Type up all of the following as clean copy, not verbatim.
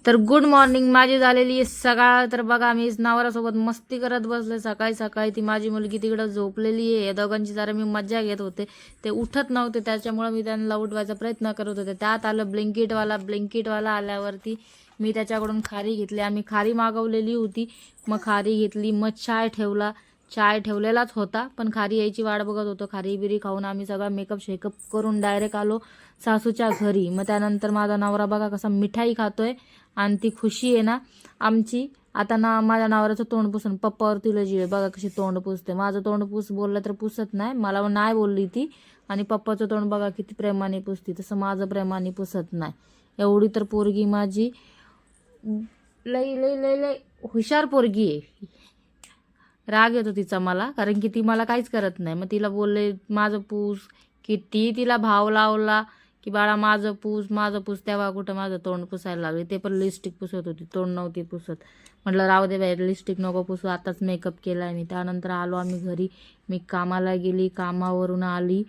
तर good morning माझी झालेली आहे सकाळ. तर बघा मी नवऱ्यासोबत मस्ती करत बसले. सकाळी सकाळी ती माझी मुलगी तिकडं झोपलेली आहे. या दोघांची जरा मी मजा घेत होते. ते उठत नव्हते त्याच्यामुळे मी त्यांना उठवायचा प्रयत्न करत होते. त्यात आलं ब्लिंकिटवाला आल्यावरती मी त्याच्याकडून खारी घेतली. आम्ही खारी मागवलेली होती, मग खारी घेतली. मग चाय ठेवलेलाच होता, पण खारी यायची वाट बघत होतो. खारी बिरी खाऊन आम्ही सगळा मेकअप शेकअप करून डायरेक्ट आलो सासूच्या घरी. मग त्यानंतर माझा नवरा बघा कसा मिठाई खातोय आणि ती खुशी आहे ना आमची. आता ना माझ्या नवऱ्याचं तोंड पुसून पप्पावरती लजी आहे बघा कशी तोंड पुसते. माझं तोंड पुस बोललं तर पुसत नाही, मला नाही बोलली ती. आणि पप्पाचं तोंड बघा किती प्रेमाने पुसते, तसं माझं प्रेमाने पुसत नाही. एवढी तर पोरगी माझी लई लई लई लई हुशार पोरगी आहे. राग येतो तिचा मला, कारण की ती मला काहीच करत नाही. मग तिला बोलले माझं पूस, किती तिला भाव लावला की बाळा माझं पूस, तेव्हा कुठं माझं तोंड पुसायला लागले. ते पण लिपस्टिक पुसत होती, तोंड नव्हती पुसत. म्हटलं राहू दे बाई, लिपस्टिक नको पुसू, आताच मेकअप केला मी. त्यानंतर आलो आम्ही घरी. मी कामाला गेली, कामावरून आली.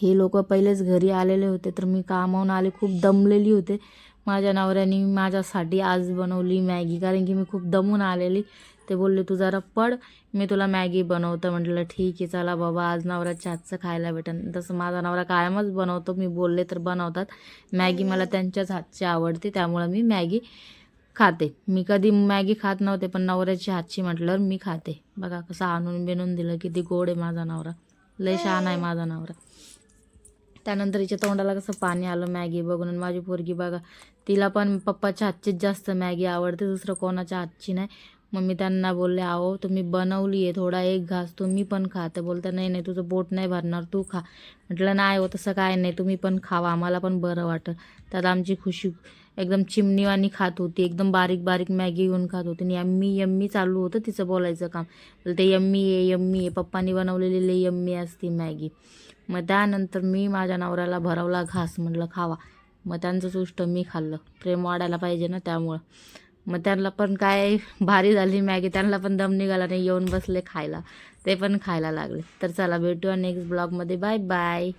हे लोक पहिलेच घरी आलेले होते, तर मी कामावरून आले, खूप दमलेली होते. माझ्या नवऱ्याने माझ्यासाठी आज बनवली मॅगी, कारण की मी खूप दमून आलेली. ते बोलले तू जरा पड, मी तुला मॅगी बनवतं. म्हटलं ठीक आहे चला बाबा, आज नवऱ्याच्या हातचं खायला भेटेल. तसं माझा नवरा कायमच बनवतो, मी बोलले तर बनवतात मॅगी. मला त्यांच्याच हातची आवडते, त्यामुळं मी मॅगी खाते. मी कधी मॅगी खात नव्हते, पण नवऱ्याची हातची म्हटल्यावर मी खाते. बघा कसं आणून बिनून दिलं, किती गोड आहे माझा नवरा, लय छान आहे माझा नवरा. त्यानंतर हिच्या तोंडाला कसं पाणी आलं मॅगी बघून. माझी पोरगी बघा, तिला पण पप्पाच्या हातचीच जास्त मॅगी आवडते, दुसरं कोणाच्या हातची नाही. मग मी त्यांना बोलले आहो तुम्ही बनवली आहे, थोडा एक घास तुम्ही पण खा. तर बोलता नाही नाही तुझं पोट नाही भरणार, तू खा. म्हटलं नाही हो तसं काय नाही, तुम्ही पण खावा, आम्हाला पण बरं वाटतं. त्यात आमची खुशी एकदम चिमणीवाणी खात होती, एकदम बारीक बारीक मॅगी घेऊन खात होती. आणि यम्मी यम्मी चालू होतं तिचं बोलायचं काम. ते यम्मी आहे पप्पानी बनवलेली लई यम्मी असती मॅगी. मग त्यानंतर मी माझ्या नवऱ्याला भरवला घास, म्हटलं खावा. मग त्यांचंच उष्ट मी खाल्लं, प्रेम वाढायला पाहिजे ना त्यामुळं. मग त्यांना पण काय भारी झाली मॅगी, त्यांना पण दम निघाला नाही, येऊन बसले खायला, ते पण खायला लागले. तर चला भेटूया नेक्स्ट ब्लॉगमध्ये, बाय बाय.